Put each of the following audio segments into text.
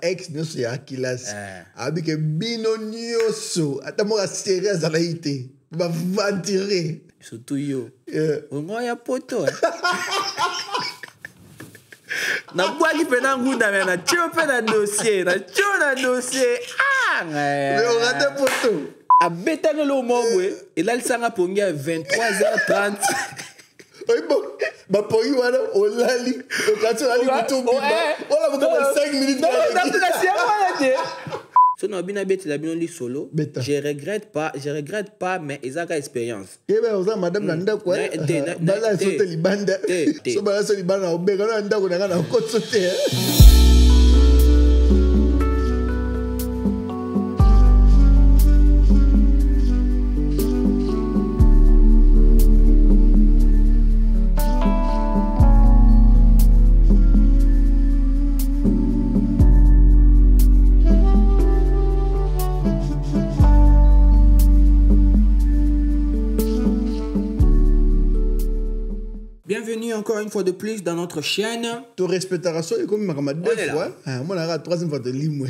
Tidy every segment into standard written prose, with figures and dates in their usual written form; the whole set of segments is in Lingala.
ex nyonso ya kilasi abike bino nyonso ata moko aseri azalaki te bavantire surtout yo ongo ya poto na bwaki mpe na ngunda me na tio mpe na dossier mais on rate poto abetaki lo mobwe elalisanga pongi ya 23h30 oyibo bapongi wana olali okati olali kutu bimba ola bokaba 5 minutes so na bina beti la bino li solo je regrette pas mais ezaka expérience ebe oza madame na ndako bala sote libanda so bala so libanda obeka na ndako na kana kotso te Bienvenue encore une fois de plus dans notre chaîne. Tu respecteras ça et comme ma deux fois. Moi la troisième fois de limwe.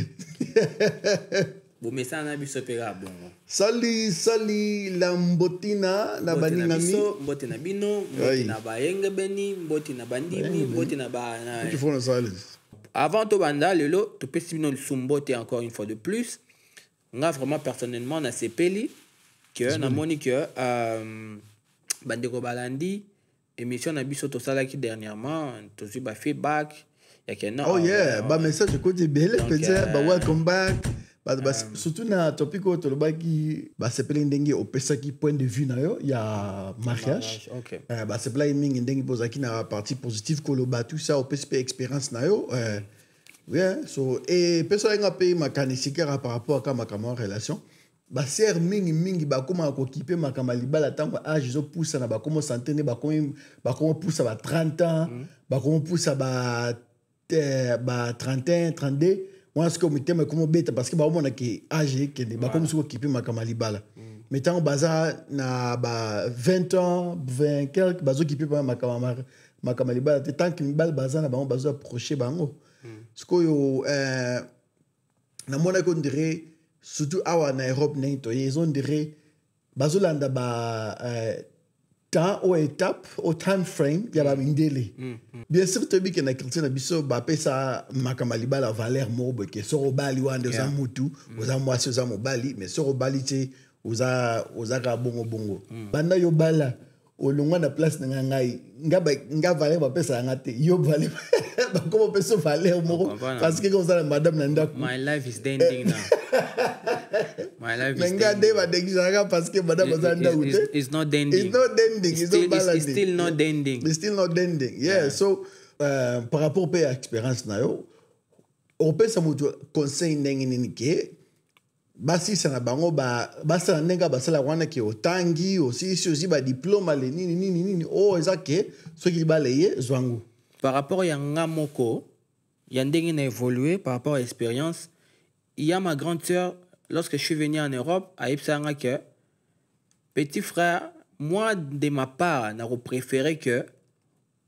Bon mais ça na biso pera bon. Sali la mbotina na baningami. Mbotina bino, mbotina ba yenga beni, mbotina bandimi, mbotina ba na. Tu fais ça. Avant to banda lelo, to pesi bino sumbote encore une fois de plus. Nga vraiment personnellement na sepeli que na moni que bandeko balandi émission na biso to salaki dernièrement to su ba feedback ya kena oh yeah ba message ko di belle peut-être ba welcome back ba surtout na topic to lo baki ba sepeli ndenge opesa ki point de vue na yo ya mariage okay ba sepela mingi ndenge pozaki na partie positive ko lo ba tout ça opesa expérience na yo yeah so et personne nga pe makanisika par rapport à ma relation ba ser mingi bakoma ko kipe makama libala tango âge zo poussa na bakoma santé ne bakoma poussa ba 30 ans bakoma poussa ba 31 32 moi ce que me teme comme beta parce que ba mona ki âge ke ne bakoma so kipe makama libala mais tango baza na ba 20 ans 20 quelque bazo kipe makama libala te tant que libala baza na ba bazo approcher bango ce que yo na mona ko dirait surtout awa na Europe nento ils ont dirait bazolanda ba temps ou étape au time frame ya ba mindele bien sûr to bi ke na culture na biso ba pesa makamaliba la valeur mobo ke so robali wande za mutu oza mwasi oza mobali mais so robali te oza ka bongo banda yo bala olongwa na place na ngai nga valeur ba pesa ngate yo valeur ba ko pesa valeur moko parce que comme ça madame na ndako my life is ending now. My life is parce que madame it's not ending. It's still not ending. It's still not ending. Yeah. So par rapport à l'expérience na yo, on peut ça mutu conseil ndenge nini ke basi sana bango basa nenga basala wana ke otangi aussi ba diplôme le nini ezake ce qui ba leye zwangu. Par rapport ya ngamoko, ya ndenge na évolué par rapport à l'expérience. Il y a ma grande sœur, lorsque je suis venu en Europe, à Ipsanga, que petit frère, moi, de ma part, j'ai préféré que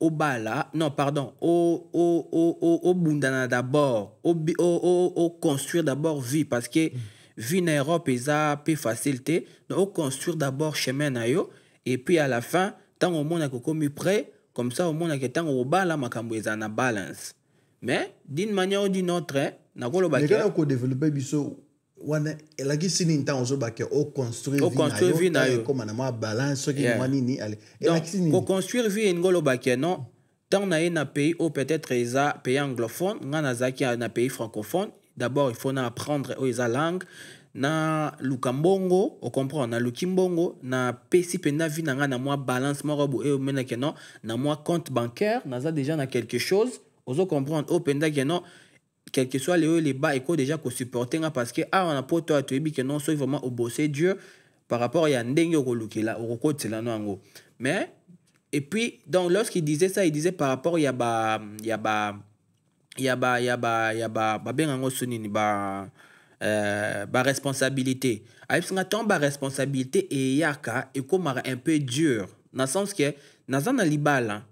au bala, non, pardon, au bundana d'abord, au construire d'abord vie, parce que vie en Europe, ils ont plus facilité, donc au construire d'abord chemin na yo, et puis à la fin, tant au monde a commis prêt, comme ça au monde a tant au bala, ma camboueza na balance. Mais d'une manière ou d'une autre, na ko lo ba ke ko développer biso wana elaki sini ntango zo ba ke o construire vie na yo comme na ma balance ce qui moi nini allez elaki sini ko construire vie ngolo ba ke non tant na na pays ou peut-être eza pays anglophone ngana zaki na pays francophone d'abord il faut na apprendre eza langue na lukambongo o comprendre na lukimbongo na pesi penda vie na ngana moi balance moko bo e mena ke non na moi compte bancaire na za déjà na quelque chose ozo comprendre o penda ke non quel que soit les hauts et les bas, il faut déjà qu'on supporte parce que on a pas toi tu que non soit vraiment au bosser Dieu par rapport à ndenge okoluki là au côté là non mais et puis donc lorsqu'il disait ça il disait par rapport ya ba bengango sonini ba responsabilité ayipsinga tant ba responsabilité et yaka et comme un peu dur dans le sens que na libala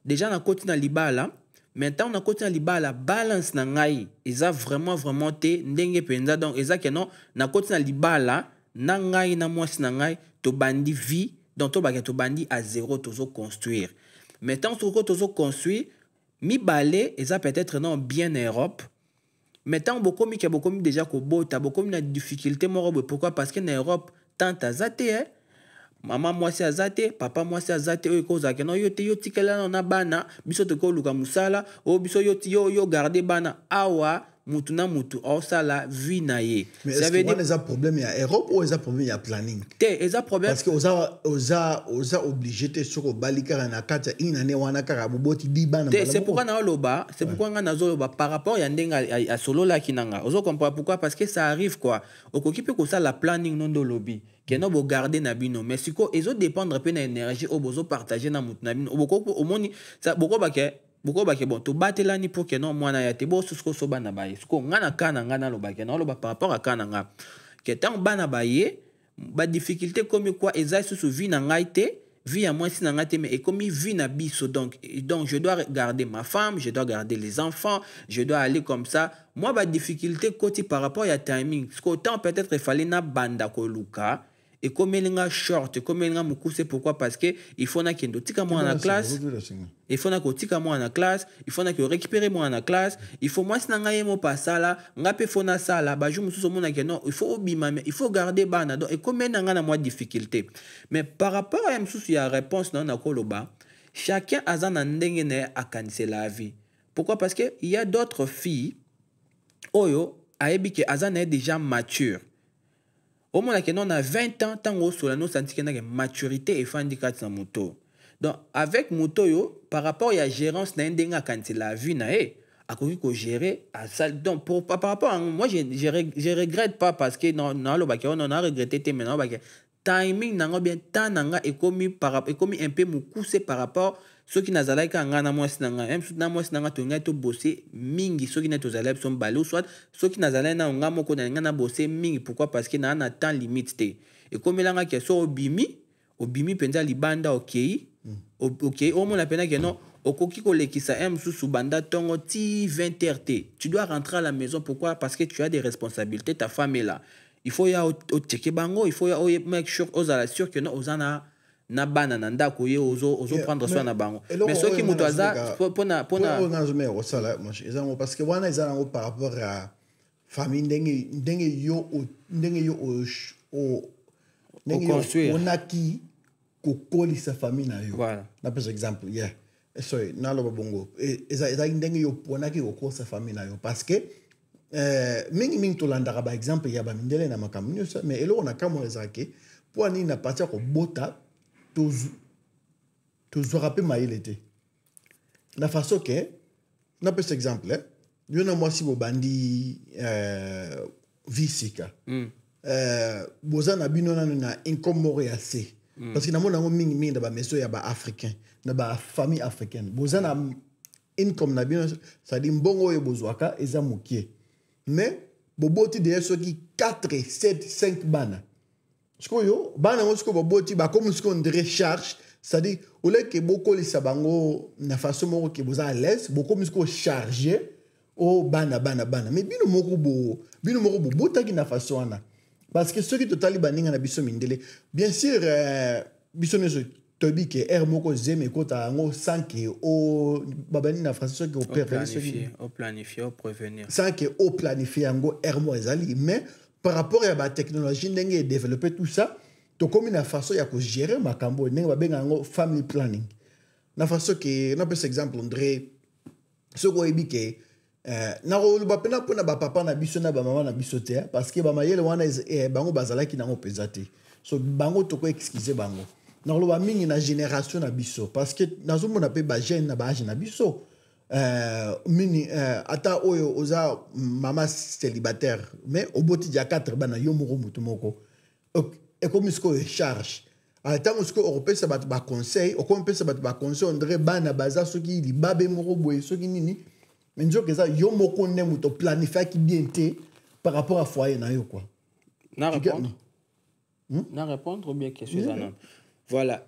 déjà na côté na libala maintenant on a côté na la balance na ngai eza vraiment te ndenge penza donc eza que non na côté na libala na ngai na mwasi na ngai to bandi vie donc to bandi à zéro tozo construire maintenant tozo construire mibale eza peut-être non bien en Europe maintenant bokomi déjà ko bota bokomi na difficulté moko pourquoi parce que en Europe tant azate hein maman mwasi azate papa mwasi azate oyo kozaka no yo te yo tikela na bana biso te ko luka musala o biso yo garder bana awa mutu na mutu osala vie na ye mais ça veut dire les problème ya Europe ou les problème ya planning te eza problème parce que oza obligé te soko balika na kata ina ne wana kaka boboti di bana c'est pourquoi na loba c'est pourquoi nga nazo loba par rapport ya ndenga a solo la kinanga ozo comprendre pourquoi parce que ça arrive quoi okoki pe ko ça la planning non do lobby que no bo garder na bino mais siko ezo dépendre pe na énergie o bozo partager na mutu na bino oboko omoni ça boko bake bon to batelani pour que non mwana ya te bo susko so bana baye siko ngana kana ngana lo bake na lo ba par rapport à kana nga que tant bana baye ba difficulté comme quoi eza sous vie na ngai te vie à moi si na ngai te mais et comme vie na biso donc je dois garder ma femme je dois garder les enfants je dois aller comme ça moi ba difficulté côté par rapport à timing parce qu'autant peut-être il fallait na banda ko luka et comme il y a short comme il y a beaucoup c'est pourquoi parce que il faut na kendo tika moi en classe il faut na ko tika moi en classe il faut na ko récupérer moi en classe il faut moi sinanga yemo pas ça là ngape faut na ça là ba je mususu mona que non il faut obima mais il faut garder bana donc et comme na ngana moi difficulté mais par rapport à mususu ya réponse non na koloba chacun a za na ndenge ne akanise la vie pourquoi parce que il y a d'autres filles oyo ayebi que azana est déjà mature au moins que non a 20 ans tant au sur la no senti que na maturité et fandicat sa moto donc avec moto yo par rapport à la gérance na ndenga quand la vie na a ko gérer à ça donc par rapport à moi je regrette pas parce que non le baké on a regretté te maintenant baké timing nanga bien temps nanga et comme un peu mukuse par rapport ceux qui n'azalai ka ngana mwasi nanga même na mwasi nanga to ngai to bosser mingi ceux qui ne to zalai son balou soit ceux qui n'azalai na ngamo ko na ngana bosser mingi pourquoi parce que na temps limite te et comme langa ke so obimi penza libanda OK au moins la pena que non okoki ko lekisa sous banda tongo ti 20h tu dois rentrer à la maison pourquoi parce que tu as des responsabilités ta femme est là il faut ya au checker bango il faut ya make sure aux à la sûr que non ozana na bana na ndako ye ozo prendre soin na bango mais ceux qui mutu aza pona parce que wana eza ngo par rapport à famille ndenge yo onaki kokolisa famille na yo voilà na par exemple sorry na lo bongo eza ndenge yo onaki kokolisa famille na yo parce que mingi to landaka par exemple ya ba mindele na makambo nyonso mais eloko na kamo ezake pour ni na partir ko bota tozwaka mpe mayele te na façon ke na pesa exemple yo na mwasi bobandi vie sika boza na bino nano na income moko ya se parce que namona yango mingi na bameso ya baafricain na bafamille africaine boza na income na bino c'est-à-dire mbongo oyo bozwaka eza mokie mais boboti deya soki 4 7 5 bana sikoyo bana ngo siko boboti bakomi siko ndire charge c'est-à-dire ole ke bokolisa bango na façon moko ke boza à l'aise bokomi siko charger o bana mais bino moko botaki na façon wana parce que ceux qui totali baninga na biso mindele bien sûr biso neso tobi ke moko zeme kota ngo sans que o babani na français que au planifier au prévenir sans que au planifier ngo mo ezali mais par rapport à la technologie ndenge développer tout ça to comme une façon ya ko gérer makambo ndenge babenga ngo family planning na façon que na par exemple André ce ko ebike na ko ba pena pona ba papa na biso na ba mama na biso te parce que ba mayele wana bango bazalaki na ngo pesate so bango to ko excuser bango na ko ba mingi na génération na biso parce que nazo mona pe ba jeune na ba âge na biso mini ata oyo oza mama célibataire mais oboti dia 4 bana yo moko mutu moko et comme ce que charge à temps ce que européen ça ba conseil o comme ça ba conseil André bana baza soki libabe moko boye soki nini mais nzo que ça yo moko ne muto planifier qui bien té par rapport à foyer na yo quoi na répondre ou bien question ça non voilà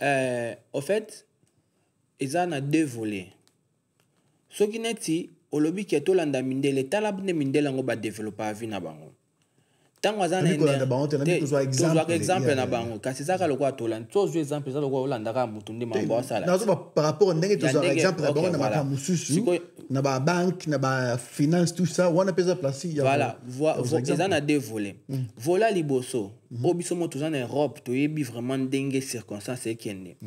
au fait ils en a deux volets. soki neti olobi ke tolanda mindele tala nde mindele yango badéveloppe avi na bango ntango aza na exemple na bango kasi ezaka lokola tolanda tozwa exemple eza lokola olandaka motu nde mambo asala nazoba par rapport ndenge tozwaka exemple na bango na makambo mosusu na babanke na bafinance tout ça wana mpe eza place voilà eza na deux volets vola liboso oyo biso mo toza na Europe toyebi vraiment ndenge circonstance ekende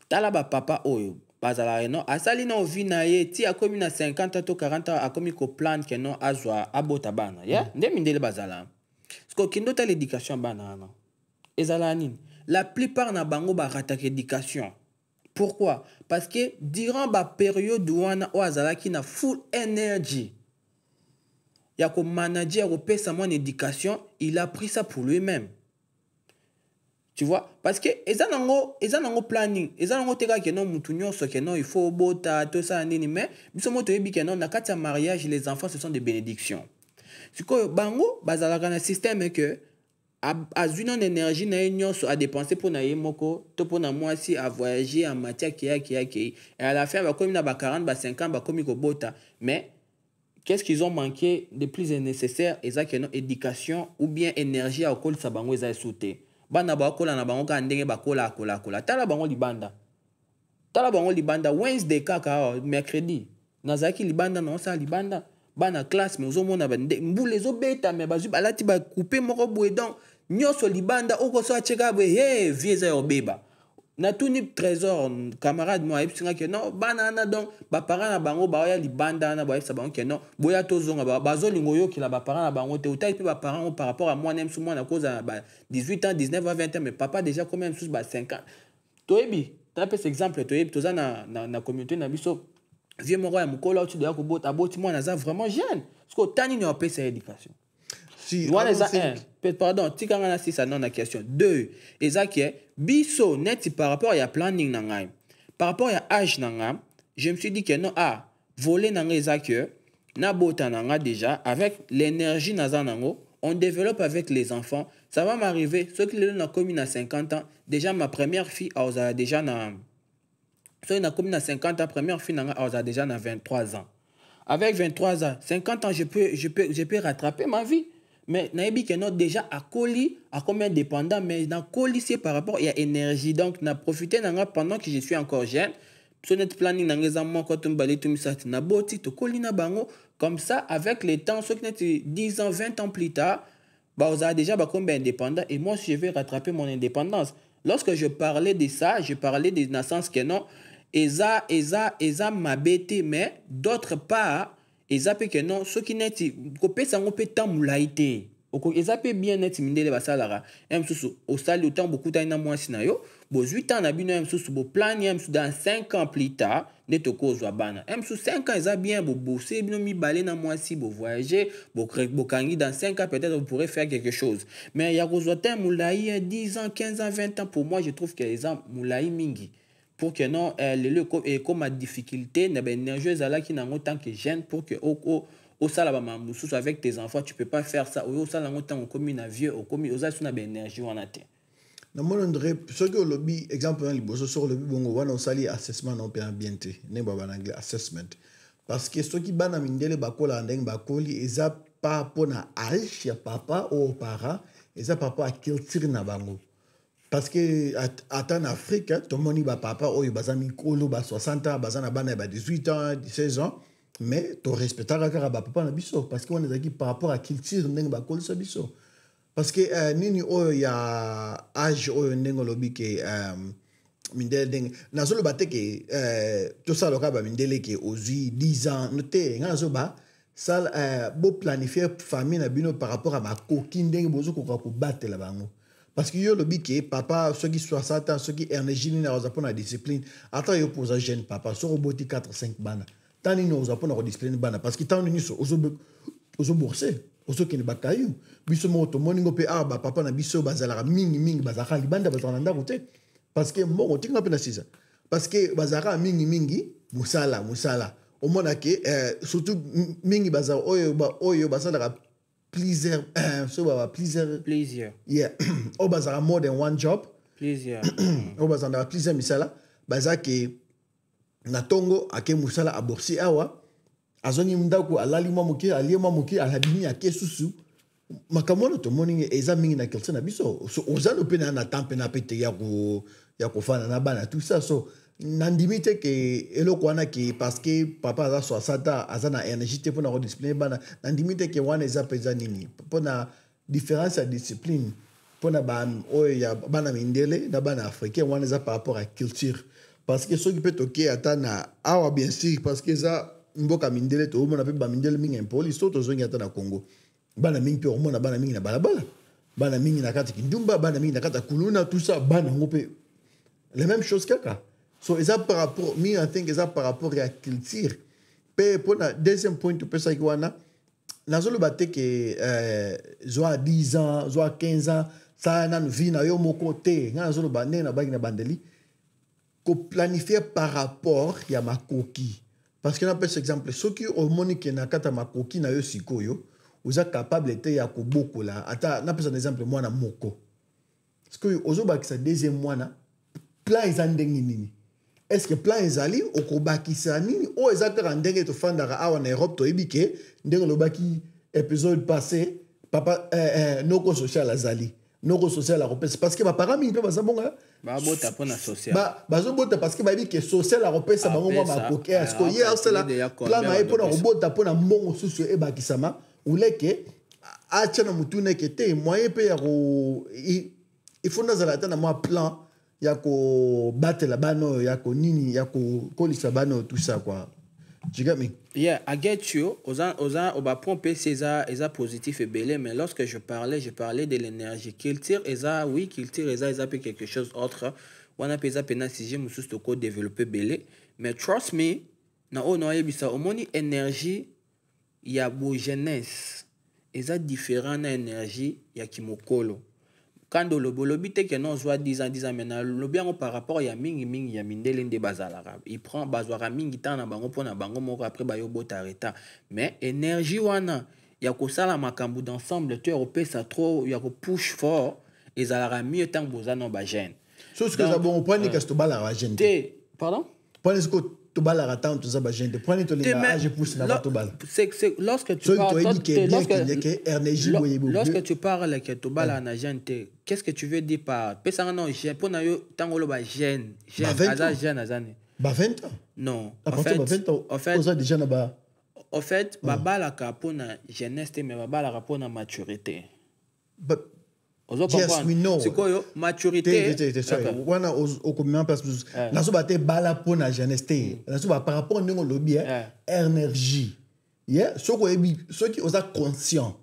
tala bapapa oyo bazala no asali na ovi na ye ti akomi na 50 to 40 akomi ko plan ke no azwa abota bana nde mindele bazala parce que kindo ta l'éducation bana na ezala nini la plupart na bango ba rataka éducation pourquoi parce que durant ba période wana o azala ki na full energy ya ko manager ko pesa mon éducation il a pris ça pour lui-même. Tu vois, parce que ezanango planning, ezanango teka ke non mutu nyonso ke non il faut bota tout ça nini mais biso moto yebi ke non na kati ya mariage les enfants ce sont des bénédictions. Siko bango bazalaka na système que azwi non énergie na nyonso a dépenser pour na yemoko to pour na mwasi a voyager en matière qui et à la fin ba komi na ba 40 ba 50 ba komi ko bota mais qu'est-ce qu'ils ont manqué de plus nécessaire ezaka non éducation ou bien énergie à okol sa bango eza sauté. Bana bakola na bango ka ndenge bakola kola tala bango libanda Wednesday kaka mercredi nazaki libanda na osa libanda bana classe mais ozomona mbule ezobeta mais bazwi balati ba couper moko boye donc nyoso libanda okoso acheka boye vieza yo beba na tuni trésor camarade moi epsinga ke non bana na donc ba parents na bango ba ya libanda na ba epsa bango ke non boya tozonga bazolingo yo ki la ba parents na bango te utai pe ba parents par rapport à moi même sous moi na cause ba 18 ans 19 ans 20 ans mais papa déjà quand même sous ba 5 ans toyebi ta pe exemple toyebi toza na communauté na biso vieux moko ya mukolo tu doya ko bota boti moi na za vraiment jeune parce que tani ni opé sa éducation. Si, pardon, tu as si ça non la question. 2, ezaki biso net par rapport à planning nangay. Par rapport à âge nangam, je me suis dit que non voler nangay ezaki na bota nanga déjà avec l'énergie nazanango, on développe avec les enfants. Ça va m'arriver ceux qui le na commis à 50 ans, déjà ma première fille a déjà na ceux na commis à 50 ans première fille nanga a déjà na 23 ans. Avec 23 ans, 50 ans je peux rattraper ma vie. Mais naïbi que non déjà à colis à combien dépendant mais dans colis c'est par rapport il y a énergie donc n'a profité nanga pendant que je suis encore jeune sur notre planning nanga moi quand on balé tout ça na boti to colis na bango comme ça avec le temps ce qui 10 ans 20 ans plus tard bah on a déjà bah combien indépendant et moi si je vais rattraper mon indépendance lorsque je parlais de ça je parlais des naissances que non eza ma bête mais d'autre part ezape que non ce qui net ko pesa ngo pe tamulaité oko ezape bien net mindele basalara msusu au sali autant beaucoup ta na mwasi na yo bo 8 ans na bino msusu bo plan msusu dans 5 ans plus tard neto kozwa bana msusu 5 ans eza bien bo bosser bino mi balé na mwasi bo voyager bo kangi dans 5 ans peut-être vous pourrez faire quelque chose mais ya kozwa tamulaï 10 ans 15 ans 20 ans pour moi je trouve que exemple mulaï mingi pour que non et comme ma difficulté na ben énergie là qui n'a autant que jeune pour que au salaba mamoussou avec tes enfants tu peux pas faire ça au salaba autant comme une vieux au comme aux asuna ben énergie on a té na mon andré ce que le lobby exemple dans les bosso sur le bongo wana on sali assessment on peut bien té ne ba en anglais assessment parce que ce qui bana mindele bakola ndeng bakoli eza pas pona âge ya papa ou para eza papa à culture na bango. Parce que en Afrique, tout le monde va papa, oh, il va mikolo, ba 60 ans, bazana bana ba 18 ans, 16 ans, mais tu respectes la cara papa na biso parce qu'on est aquí par rapport à culture ndeng ba kol sa biso. Parce que nini oh ya âge oh ndeng lobi ke mindele ndeng na solo bate ke tout ça le ba mindele ke ozi 10 ans noté ngazo ba ça beau planifier famille na bino par rapport à ba koki ndeng bozo ko battre la bango. Parce que yo le biquet papa ceux qui 60 ans ceux qui énergie ni na pour la discipline attends yo poser jeune papa sur roboti 4 5 bana tani no za pour la discipline bana parce que tant ni so ozo bourser ozo ki ne bakayu biso moto moningo pe ba papa na biso bazala mingi bazaka libanda bazana nda route parce que mo tinga pe na sisa parce que bazaka mingi musala au mona ke surtout mingi bazara oyo bazala plaisir yeah au bazara more than one job plaisir au bazara plaisir misala bazaki na tongo ake musala aborsi awa azongi ndako alali mwa moke alie mwa moke alabimi ake susu makamona to moni eza mingi na culture na biso so ozalo pe na tempe na pete ya kofana na bana tout ça so nandimi te ke eloko wana ke parce que papa aza 60 aza na énergie te mpona kodiscipline bana nandimi te ke wana eza mpenza nini mpona différence ya discipline mpona oyo ya bana mindele na bana africain wana eza par rapport à culture parce que soki mpe toke ata na awa bien sûr parce que eza mboka mindele toomona mpe bamindele mingi impoli so tozongi ata na congo bana mingi mpe omona bana mingi na balabala bana mingi na kati kindumba bana mingi na kati ya kuluna tout ça bana yango mpe la même chose kaka so eza par rapport me I think eza par rapport ya culture mpe mpona deuxième point topesaki wana nazoloba te ke zwa 10 ans zwa 15 ans ça nanu vi na yo moko te nga nazoloba ndenge na bangi na bandeli koplanifie par rapport ya makoki parce que napesa exemple soki omoni ke na kata makoki na yo sikoyo oza capable te ya kobokola ata napesa exemple mwana moko sikoyo ozobakisa deuxième mwana plan eza ndenge nini est-ce que plan ezali okobakisa nini o eza kaka ndenge tofandaka awa na Europe toyebi ke ndenge lobaki épisode passé papa noko social azali noko social akopesa parce que baparents mingi mpe baza bonga babota mpona social bazobota parce que bayebi ke social akopesa bango mwa makoke asko ye asala plan na ye mpona kobota mpona mbongo susu ebakisama uleke atia na mutu neke te moyen mpe ya ifo nazala ata na mwa plan ya kobatela bano ya konini ya kokolisa bano tout ça quoi tu get me. Yeah, I get you. Oba pomper c'est positif et belé, mais lorsque je parlais de l'énergie. Culture, oui, culture, eza quelque chose d'autre. On a pesa pena si j'ai moussous de co développer belé, mais trust me, na o no yebisa, au moni énergie, il y a beau jeunesse. Eza différent na énergie, ya kimokolo. Quand le bolobi te que non soit 10 ans maintenant le bien par rapport ya mingi ya mindele nde bazala il prend bazwara mingi tan na bango pona bango moko après ba yo botareta mais énergie wana ya ko sala makambu d'ensemble tu européen trop ya ko push fort ezala mieux tant bozana ba jeune so ce que ça bon prendre que to bala ba jeune pardon prendre ce que to bala rata to za ba jeune prendre to les âge pousse na to bala c'est lorsque tu parles que to bala na jeune qu'est-ce que tu veux dire par pesanga non jeune pona yo tangolo ba jeune aza jeune azane ba 20 ans non en fait oza déjà na ba en fait babala ka pona jeunesse mais babala ka pona maturité yes we know sikoyo maturité wana okomema place nazoba te bala pona jeunesse te nazoba par rapport ndenge lobi énergie yeah soko ebi soki oza conscient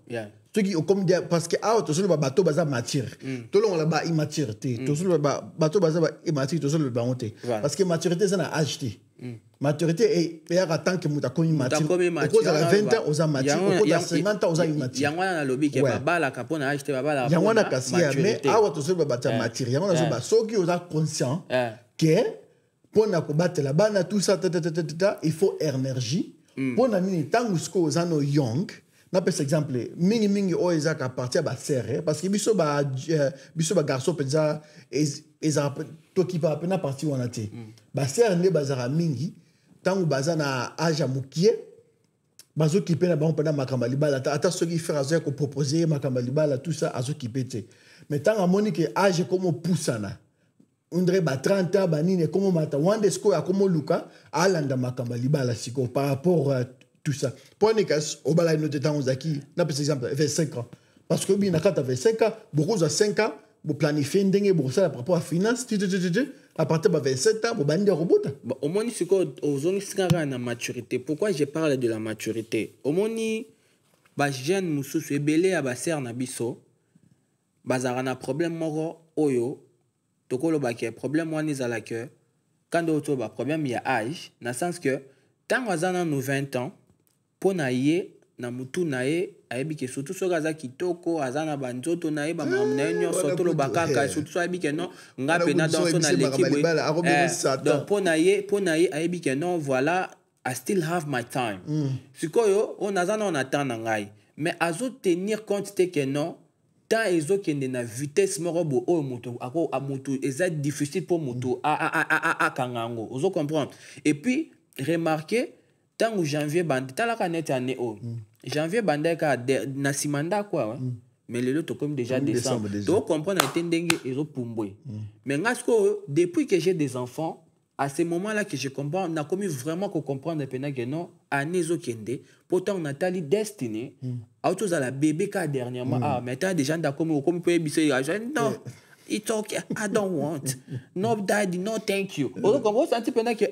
soki comme parce que ah tosolo ba bato baza mature tolongo la ba immaturité tosolo ba bato baza ba immature tosolo ba honte parce que maturité c'est na âge te maturité et ya tant que muta komi mature ko za 20 ans oza mature ko za 50 ans oza immature yangwana na lobi ke babala kapona âge te babala yangwana kasi mais ah tosolo ba bato mature yangwana zo ba soki oza conscient que pona ko batela bana tout ça il faut énergie pona nini tangu sko oza no young na par exemple mingi o ezaka partir ba serre parce que biso ba garçon penza eza to ki pa pena partie wana te ba serre ne bazara mingi tangu bazana âge ya mukie bazo ki pena ba pena makamba libala ata soki faire azo ko proposer makamba libala tout ça azo ki pete mais tangu monique âge comme poussana ondre ba 30 ans ba nini comme mata wande sko ya comme luka alanda makamba libala siko par rapport tout ça. Pour les cas, au balai de temps zaki, na par exemple, avait 5 ans. Parce que bien quand avait 5 ans, beaucoup de 5 ans, vous planifiez un dingue pour ça par rapport à finance, à partir de 27 ans, vous bandez robot. Au moins c'est quoi aux zones na maturité. Pourquoi je parle de la maturité? Au moins ba jeune musu se belé à ba ser na biso. Bazara na problème moko oyo. Tokolo ba ke problème wani zala que quand d'autres ba problème il y a âge, dans le sens que tant wazana nous 20 ans pona ye na mutu na ye ayebi ke surtout soki aza kitoko aza na banzoto na ye bamamu na ye nyonso toloba kaka surtout so ayebi ke non nga pena danso na leki boye donc pona ye ayebi ke non voilà I still have my time sikoyo on aza na on attend na ngai mais azo tenir compte te ke non tant ezokende na vitesse moko bo oyo moto ako moto eza difficile pour moto a kangango ozo comprendre et puis remarquez Tant janvier bande talaka net année o janvier bande ka na simanda quoi mais le lot comme déjà décembre donc comprendre entendenge ezo pumbwe mais ngasko depuis que j'ai des enfants à ce moment-là que je comprends on a commis vraiment que comprendre pendant que non année zo kende pourtant on a tali destiné autos à la bébé ka dernièrement ah mais t'as déjà d'accord comme peut biser non it's okay I don't want no daddy no thank you on comprend ça pendant que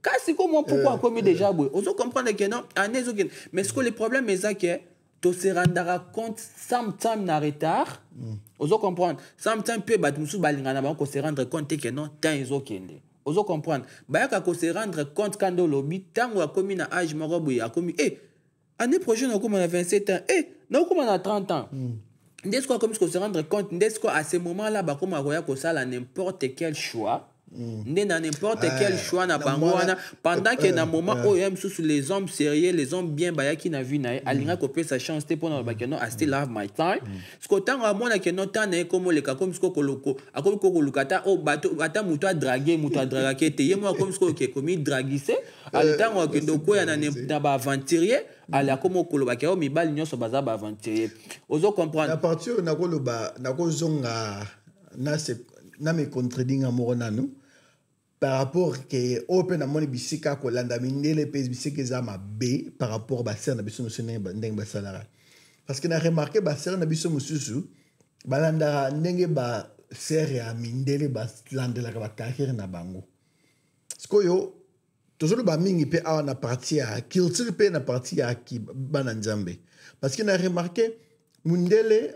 kasi comment pourquoi comme déjà boy on comprendre que non année zo kende mais ce que le problème est ça que tu se rendras compte sometimes na retard on comprendre sometimes peut bat musu balingana ba ko se rendre compte que non temps ezo kende on comprendre ba ka ko se rendre compte quand le lobby tango a commis na âge moko boy a commis année prochaine on comme on a 27 ans non comme on a 30 ans n'est-ce quoi comme se rendre compte n'est-ce quoi à ce moment-là ba comme a ko ça la n'importe quel choix dans n'importe quel choix na bangoana pendant que dans moment où même sous les hommes sérieux les hommes bien baya qui na vu na alinga ko sa chance te pona ba que non I still have my time ce que tant à mona que non tant na comme le ka comme ce ko koloko akomi ko kolukata o bato ata muto a draguer te yemo comme ce ko ke komi draguise al tant que ndoko ya na ba aventurier ala comme ko ba ke o mi bal nyonso baza ba aventurier ozo comprendre à partir na ko loba na ko zonga na me contredire amorona nous par rapport que open na moni bisika ko landa mindele pes bisika za mabe par rapport ba ser na biso no sene ndenge ba salara parce que na remarqué ba ser na biso mususu balanda ndenge ba ser ya mindele ba landela ka ba carrière na bango skoyo tozolo ba mingi pe a na partie ya culture pe na partie ya ki bana nzambe parce que na remarqué mindele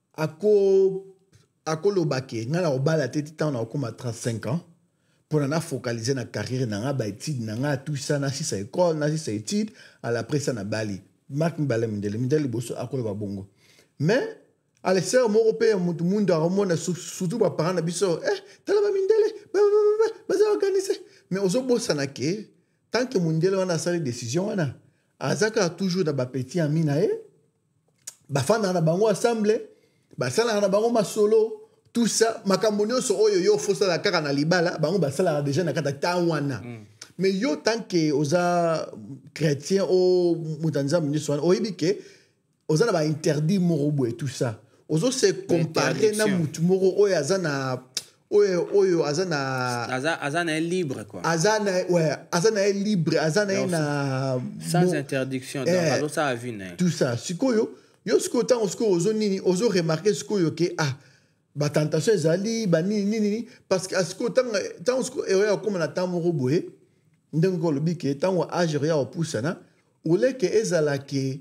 ako lobake ngala obala tete tant na okoma 35 ans pour na focaliser na carrière na ba étude na tout ça na si sa école na si sa étude à la presse na Bali Mark Mbale mindele boso akolo ba bongo mais à l'extérieur européen mundo aromona surtout ba parents na biso tala ba mindele ba za organiser mais ozo bossa na ke tant que mindele wana sali décision wana azaka toujours na ba petit ami na ba fana na bango assemblée ba sala na bango masolo tout ça makambo nyonso oyo yo fosala kaka na libala bango basala déjà na kata tawana mais yo tant que oza chrétien o mutanza nyonso wana oyebi ke oza na ba interdit morobo et tout ça ozo se comparer na mutu moro oyo azana oyo azana libre quoi azana libre azana na sans interdiction donc alors ça a vu tout ça sikoyo yo sikoyo tant ozo nini ozo remarquer sikoyo ke ba tentation ezali ba nini parce que asko tant osko eya comme na temps morobo ndenge ko lobi ke tant âge ya opusana ole ke ezala ke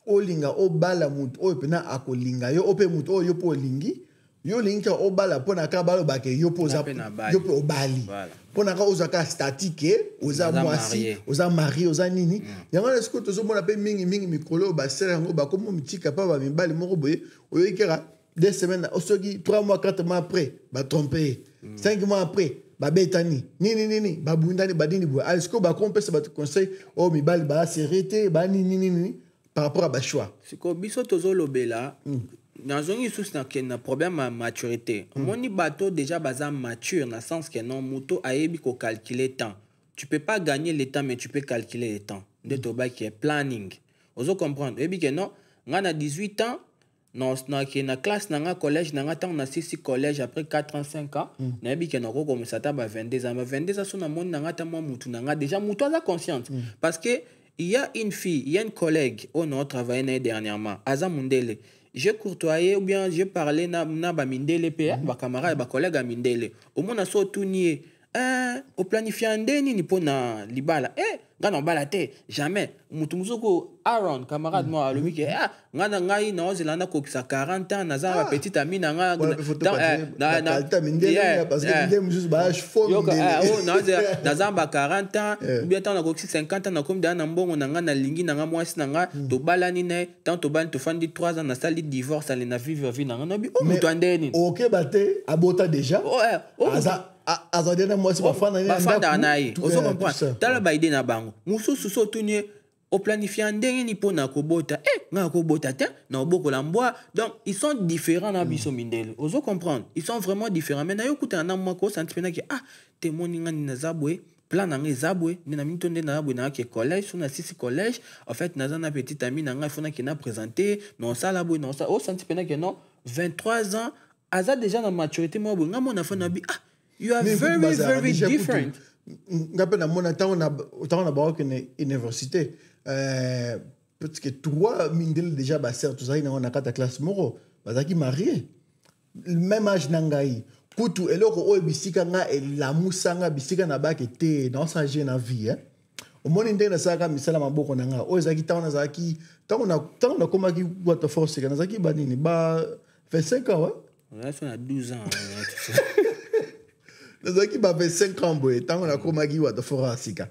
olinga obala mutu oyo pena akolinga yo ope mutu oyo po lingi yo linga obala pona ka balo ba ke yo poza yo pe obali pona ka ozaka statique oza mwasi oza mari oza nini yango esko tozo mona pe mingi mikolo ba sera ngo ba komo mitika pa ba mibali moko boye oyo ikera 2 semaines osoki 3 mois 4 mois après ba tromper 5 mois après ba betani nini ba bundani ba dini bo esko ba compese ba conseil o mibali ba serete ba nini par rapport à ba choix siko biso tozo lobela nazongi sous na problème à maturité moni bateau déjà baza mature na sens que non moto ayebi ko calculer temps tu peux pas gagner le temps mais tu peux calculer le temps de to ba qui est planning ozo comprendre ebi que non ngana 18 ans non na classe na collège na tant na 6 collège après 4 ans 5 ans na ebi que non ko comme ça ta ba 22 ans mais 22 ans na moni na ta moi mutu na déjà mutu a conscience parce que il y a une fille il y a une collègue on a travaillé dernièrement Aza Mundele j'ai courtoyé ou bien j'ai parlé na ba mindele pe ba camarade ba collègue a mindele au moins na so tournier au planifier ndeni ni pona libala ngana bala te jamais mutu musuko Aaron camarade moi le week ngana ngai na ozela ko 40 ans na za ba petite amie na nga na mindele parce que ndem juste ba fond na za ba 40 ans ou bien tant na ko 50 ans na comme dans mbongo na nga na lingi na nga mwasi na nga to balani ne tant to ban to fandi 3 ans na sali divorce ale na vivre vie na nga no bi mutu andeni OK bate abota déjà azadena mwasi bafanda naye ozo comprendre tala ba idée na bango mususu so tunye au planifier ndenge ni pona kobota nga kobota te na obokola mbwa donc ils sont différents na biso mindele ozo comprendre ils sont vraiment différents mais na yo kuta na mwako senti pena ki te moni nga ni nazabwe plan nanga ezabwe na minto nde na abwe na ke collège so na sisi collège en fait na zana petite amie nanga fona ki na présenter non ça la boy non ça au senti pena que non 23 ans aza déjà na maturité mo bo ngamo na fona bi ah you are very different ngape na mona tango na ba ko université peut-être que toi mindel déjà ba sœur tout ça ina na kata classe moko bazaki marié même âge nangai kutu eloko oyo bisika nga elamusanga bisika na bake te na changer na vie hein omoni ndenge na saka misala maboko na nga oyo ezaki tango nazaki tango na komaki what force kana nazaki banini ba 25 ans ouais ça na 12 ans nazaki ba 25 ans boy tango na komaki what force sika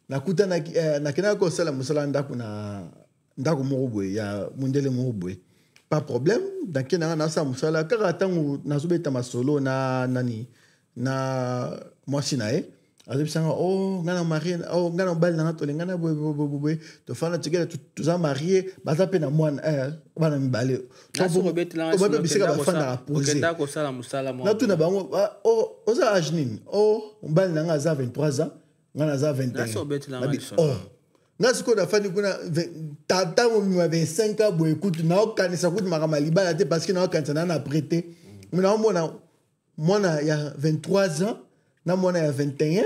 nakuta na kena ko sala musala ndako moko boy ya mundele moko boy pas problème dans quel na sa musala kaka tango nazobeta masolo na nani na mwasi nae azobisanga oh ngana marié oh ngana bal na to ngana boy to fana together tous a marié baza pe na mwana bana mibale so robet la so bisika ba fana poser okenda ko sala musala mo na tuna bango oh oza âge nini oh bal na nga za 23 ans ngana za 21 na so robet la oh nasi ko na fani kuna tata mo 25 ans bo écoute na okanisa kuti makama libala te parce que na okanisa na prêté mais na mona ya 23 ans na mona ya 21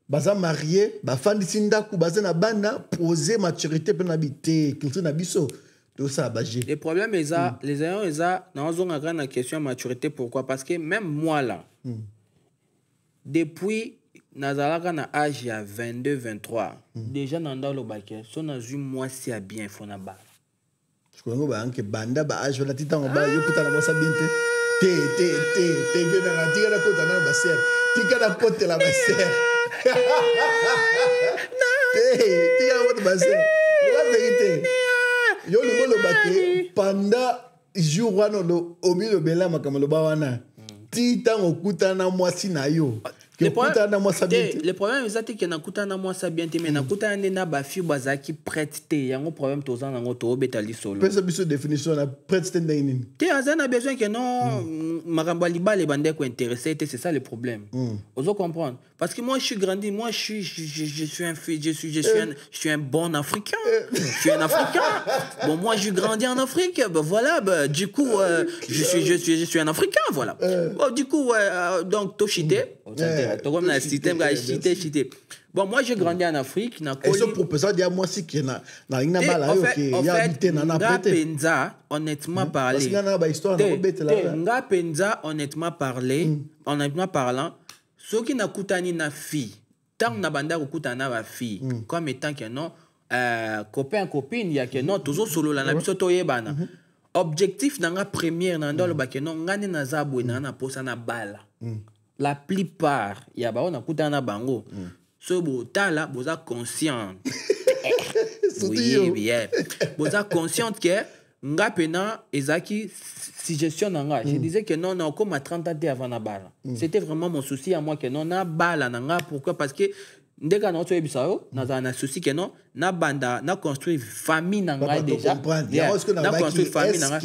baza marié ba fandi sindaku baza na bana poser maturité pe na bité culture na biso tout ça bagé les problèmes les ayants na ozonga grande question maturité pourquoi parce que même moi là depuis nazalaka na âge ya 22 23 déjà nanda lo baké so na zu moi si a bien fona ba ko ba anke banda ba âge la titango ba yo puta na moi sa bien te que na tika na kota na ba ser tika na pote la ba ser tika na pote ba ser la vérité yo le baké pendant jour wana lo omi lo bela makamalo ba wana titango kuta na moi si na yo le problème c'est que nakuta na moi ça bien mais nakuta na ba fi bazaki prête te yango problème tozan nango to betali solo pesa biso définition na prête te ndini te azana besoin que non maramba libale bande ko intéressé c'est ça le problème ozo comprendre parce que moi je suis grandi moi je suis un bon africain je suis un africain bon moi j'ai grandi en Afrique ben voilà du coup je suis un africain voilà du coup donc to chité comme na système ga chité bon moi j'ai grandi en Afrique na et ce professeur dia moi si qui na ina bala yo qui ya habité na prêté penza honnêtement parler parce que na ba histoire na bête là nga penza honnêtement parlant ce qui na kutani na fille tant na banda ko kutana ba fille comme étant que non copain copine ya que non toujours solo la na biso to yebana objectif na nga première na ndolo ba que non ngani na zabwe na posa na bala la plupart ya ba on akuta na bango so bo tala boza conscient oui bien boza consciente que nga pena ezaki si gestion nga je disais que non comme à 30 ans avant na bala c'était vraiment mon souci à moi que non na bala nga pourquoi parce que ndeka na oto ebisao na souci que non na banda na construire famille nga déjà na construire famille nga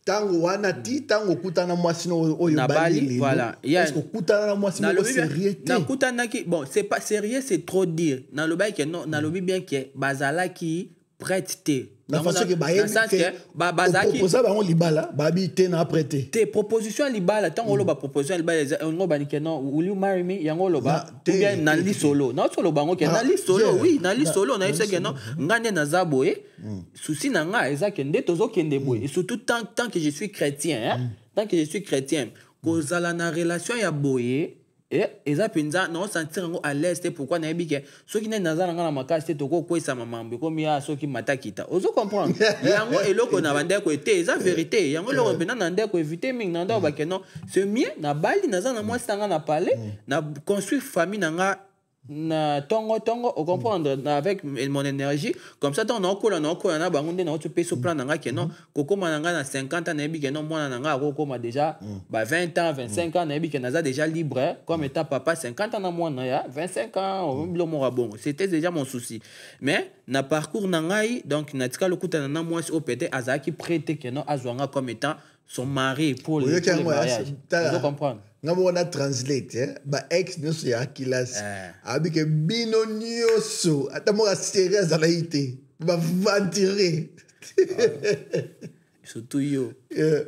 tango wana ti tango kutana mwasi no oyo bali voilà est-ce que kutana na mwasi no sérieux na kutana ki bon c'est pas sérieux c'est trop dire na lo ba que non na lo bien que bazala ki prête te na façon que bazaki proposer ba on libala ba bi te na prêter te proposition libala tango lo ba proposition libala ngo ba ni que non will you marry me yango lo ba ou bien na li solo na solo bango que na li solo oui na li solo na c'est que non ngane na zaboé souci na nga eza que nde tozo kende boy et surtout tant que je suis chrétien tant que je suis chrétien kozala na relation ya boye eza penza na sentir ngo à l'aise pourquoi na yebi ke soki na nazana nga na makasi to ko kwesa mamambe komi ya soki matakita ozo comprendre yango eloko na bande ko ete eza vérité yango lo pena na ndeko éviter ming na ndo ba ke non c'est mieux na bali nazana moi sanga na parler na construire famille na nga na tongo au comprendre avec mon énergie comme ça on a bangunde na autre peso plan nga que non koko mananga na 50 ans na bi que non moi na nga koko ma déjà 20 ans 25 ans na bi que naza déjà libre comme état papa 50 ans na moi na ya 25 ans lo mora bon c'était déjà mon souci mais na parcours na ngai donc na tika lokuta na moi au pété azaki prêté que non azwanga comme étant son mari pour Oui, les ok, moi, mariages. c'est- Vous comprenez? on a translate, bah ex ne se ya kilas. Avec bino nyoso, atamo a sérieux à l'aïté. Va ventirer. Surtout yo.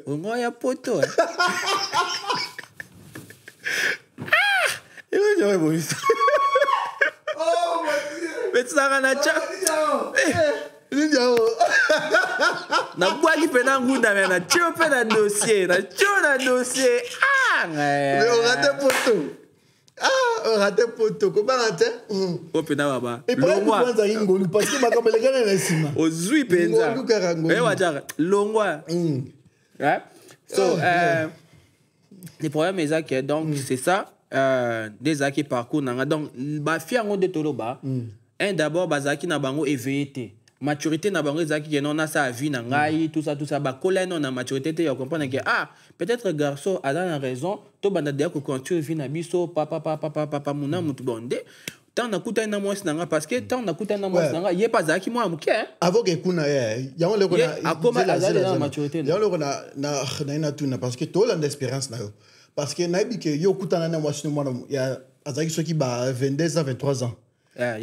On a un poteau. Et moi, j'aurais voulu ça. Oh mon Dieu. Mais tu n'as rien à dire. Na bois qui fait un goût d'amener na tio fait un dossier, na tio na dossier. Ah, mais on rate poteau. Ah, on rate poteau. Comment rate? Oh pena baba. Et pourquoi tu prends ça ingolu parce que ma comme les gars na sima. Ozui penza. Ngolu karango. Eh wajar, longwa. Ouais. So les problèmes est que donc c'est ça des aki parcours nanga donc ba fiango de toloba. Un d'abord bazaki na bango éveillé. Maturité na bango ezaki que non na sa vie na ngai tout ça ba colère non na maturité te ya comprendre que peut-être garçon a dans raison to banda de ko continuer vie na biso papa muna mutu bonde tant na kuta na moi nanga parce que tant na kuta na moi nanga yé pas zaki moi muke avant que kuna ya on le kona akoma azali na maturité ya on le kona na tuna parce que to l'espérance na yo parce que na bi que yo kuta na moi sino moi ya azaki soki ba 22 ans 23 ans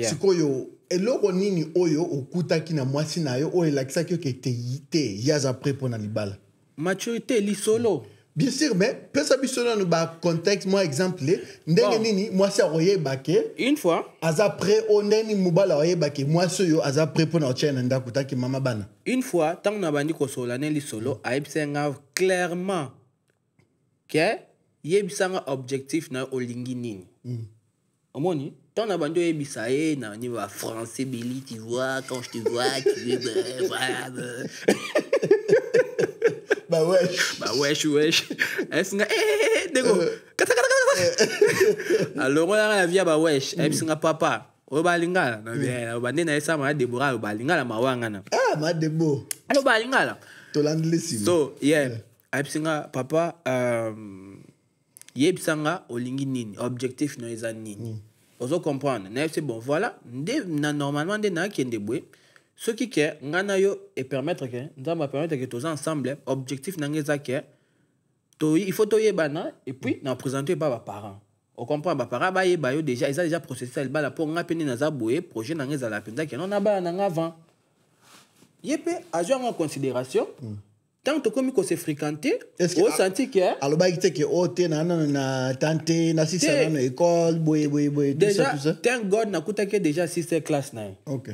sikoyo eloko nini oyo okutaki na mwasi na yo oyo elakisaki yo ke te yaza prêt mpona libala maturité lisolo bien sûr mais pesa biso nanu bacontexte moi exemple ndenge nini mwasi akoyeba ke une fois aza prêt o ndenge nini mobala akoyeba ke mwasi oyo aza prêt mpona otia na ndako taki mama bana une fois ntango na bandi kosola ne lisolo ayebisanga clairement ke yebisanga objectif na olingi nini omoni tant na bando ebisa na ni va français Billy tu vois quand je te vois tu es bah wesh est-ce que dégo kata alors on a la vie bah wesh est-ce que papa o balingala na bien bande na esa ma Deborah o balingala mawanga na ma debo alo balingala to landlesi so yeah est-ce que papa yebisanga olingi nini objectif na eza nini ozo comprendre na c'est bon voilà normalement de na kende bwe ce qui que ngana yo et permettre que nzamba permettre que tous ensemble objectif na ngeza que to il faut to yebana et puis na présenter par ba parents on comprend ba parents ba yeba yo déjà ils ont déjà processé ça ba la pour ngapeni na za boye projet na ngeza la penza que non na ba na avant yepé a jouer en considération tant que comme se fréquenter on senti que alors ba que ote na tante na sisa na école boy déjà thank God na kutake déjà sister class na OK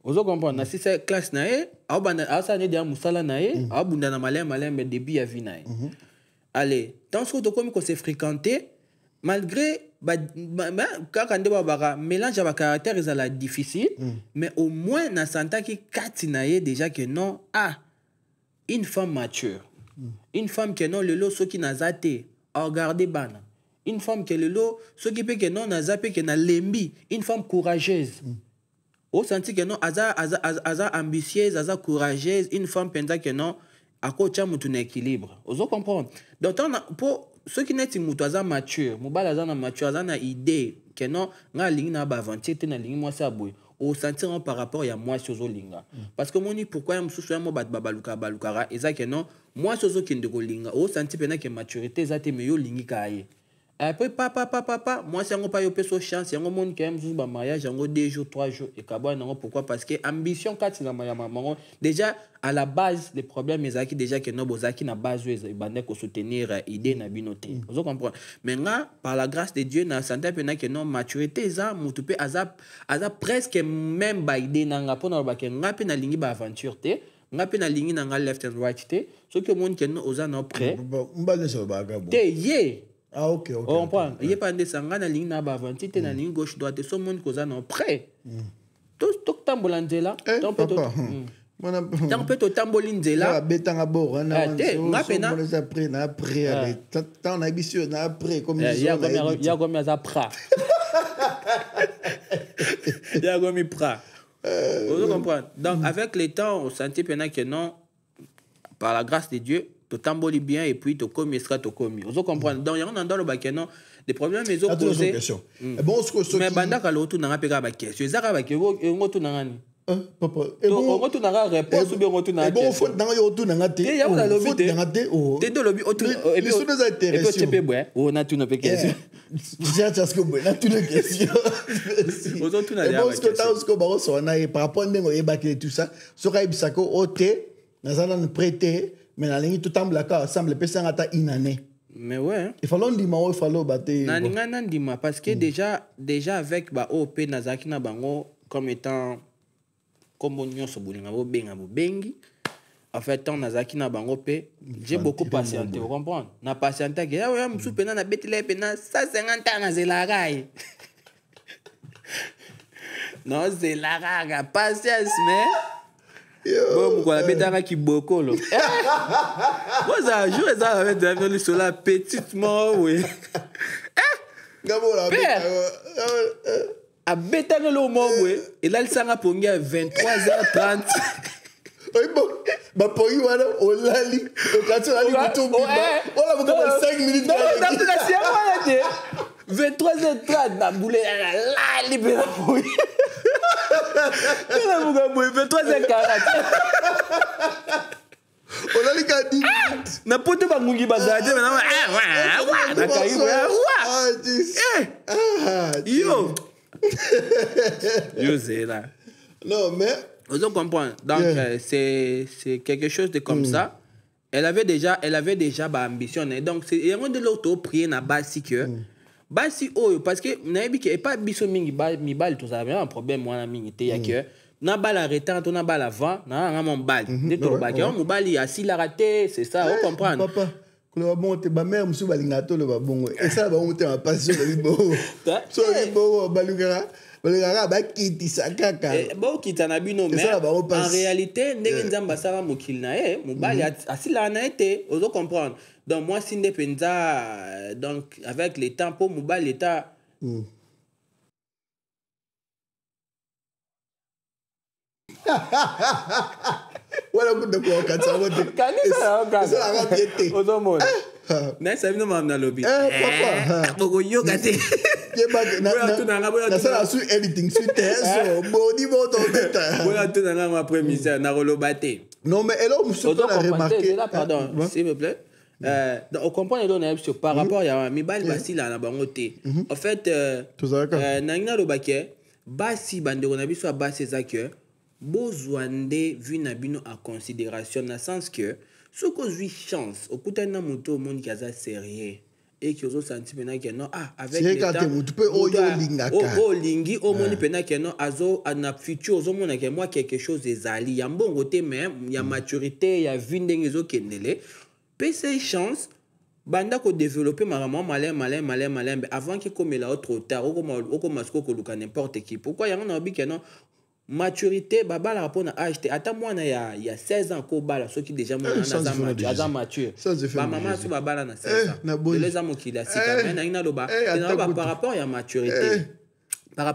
ozo comprendre na sister class na abanda asa ne dia musala na abunda na malem début ya vie na allez tant que comme se fréquenter malgré quand on ba mélange ba caractère est la difficile mais au moins na santa ki katinaye déjà que non une femme mature, une femme qui non le lot ce qui n'a zaté, regarder bana, une femme qui le lot ce qui peut que non n'a zappé que n'a lembi, une femme courageuse. Au senti que non aza ambitieuse, aza courageuse, une femme pensa que non à côté mutu na équilibre. Ozo comprendre. Donc pour ceux qui n'est mutu aza mature, mobala aza na mature, aza na idée que non nga lingi na ba aventure te na lingi moi ça boy. Au sentir par rapport à moi sur Zolinga. Parce que moi, pourquoi je suis un baluka, et ça que non, moi sur Zolinga, au sentir que maturité, ça te meilleur lingi kaye. Après, papa, moi, c'est un pas yo peso chance, c'est un monde qui aime juste mariage, un 2 jours, 3 jours, et pourquoi? Parce que ambition, quand il a déjà, à la base, les problèmes, ils ont déjà que non, bozaki na base, ils ont soutenir idée na binoté. Vous comprenez? Maintenant, par la grâce de Dieu, na santé, que non, maturité, ça, moutoupe, aza presque même ba idée, nanga, pour na bake, ngape na lingi ba aventure, te, ngape na lingi nanga left and right, te, ce que monde que non, oza na prêt, te, ye. Ah, ok. On comprend. Il n'y a pas de sangana na ligne na bavanti, te na ligne gauche droite, so monde koza na prêt. Tout tambola nzela, tant peut to tambola nzela. Betanga bor na ngapena. Na après tant na biso na après comme ils ont. Il y a comme ça pra. Il y a comme pra. Vous comprenez. Donc avec le temps, on sentit que non par la grâce de Dieu to tamboli bien et puis to komi sera to komi. Vous comprenez. Donc il y a dans le bac non des problèmes mais posés. Bon mais banda ka lotu na peka ba question. Ezaka ba kego ngotu na ngani. papa. On retourne à la réponse ou bien on retourne à la question. Bon, faut dans yo tout nangate. Et ya on lobby. T'es de lobby auto. Et puis sont intéressés. Et puis tu peux boire. On a tout une question. J'ai parce que bon, on a tout une question. On a tout une question. Bon, ce que t'as ce que baros on a par rapport ndengo yebaki tout ça. So ka ibisako oté, nazana nous prêter, mais na lingi tout tamblaka ensemble pesa ngata inane. Mais ouais. Il faut l'ondima il faut l'obaté. Nandima parce que déjà avec ba OP Nazaki na bango comme étant comme on so bolinga bo bengi en fait on Nazaki na bango pe j'ai beaucoup patienté vous comprenez na patienté que ya musu pena na betile pena 150 ans na zelagai non zelaga patience mais bon quoi la betara qui bokolo moi ça joue ça avec de sur la petite mort oui ngabo la a betanga lo mobwe et là il s'en a pongi à 23h30 bah pour y wana olali quand tu ali kutumbi on a 5 minutes non non c'est la 23h30 na boule la libéra pour na muga boy 23h40 olali ka 10 minutes na poto ba mungi bazade na na kaibo yo yo c'est là non mais vous comprenez donc c'est quelque chose de comme ça elle avait déjà ba ambition donc c'est un de l'autre prier na basi que basi oyo parce que na bi que pas biso mingi ba mi bal tout ça un problème moi na mingi te ya que na bal arrêté to na bal avant na mon bal de to ba que mon bal il a si la raté c'est ça vous comprenez papa le bon te ba mère musu balinga to le ba bongo et ça ba on te en passion le bo so le bo balugara ba kiti sakaka bon kita na bino mais en réalité ndenge nzamba sala mokili na e mobali asila na été vous comprendre donc moi si ndepenza donc avec le temps pour mobali l'état voilà coup de quoi quand ça va ça la va piéter ozomo na sabi no mam na lobby papa boko yoga te na ça la sur editing sur so body moto beta voilà tout dans ma première na rolobate non mais elle on se a remarqué là pardon s'il vous plaît donc on comprend les données par rapport à mi bal basila na bango te en fait na ngina lobake basi bande on a biso basi za que bozwande vu na bino en considération dans le sens que ce que j'ai chance au côté na moto monde qui a sérieux et qui ont senti maintenant que non avec le temps tu peux lingi au monde pena que non azo na futur au monde que moi quelque chose ezali ya mbongo te même ya maturité ya vie ndenge zo kendele pese chance banda ko développer malin avant que comme la trop tard ou comme masko ko luka n'importe qui pourquoi ya on a dit que non maturité baba la rapport à âge attends moi il y a 16 ans ko bala ceux qui déjà moi na mature ba maman so baba na 16 ans les hommes qui la sika mais na ina loba par rapport à maturité par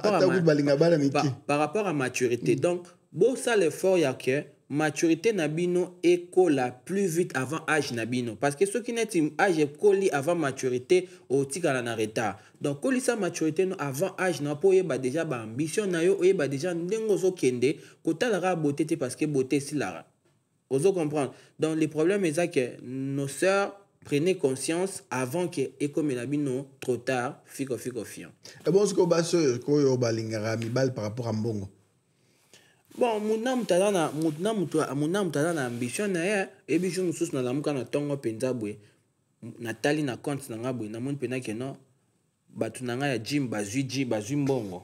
rapport à maturité donc bon ça l'effort ya que maturité nabino écola plus vite avant âge nabino parce que ceux qui n'est âge écoli avant maturité au tigala na retard donc coli sa maturité no avant âge na po yeba déjà ba ambition na yo yeba déjà ndengo zo kende kotala ra beauté parce que beauté si la ozo comprendre donc les problèmes est que nos sœurs prenez conscience avant que école nabino trop tard fiko fiant et bon ce que ba sœur ko yo balingara mi bal par rapport à mbongo. Bon, mon tala na ambition na ya ebi je mususu na lamuka na tongo penza bwe na tali na compte na ngabwe na mon pena ke no batu na nga ya gym bazui mbongo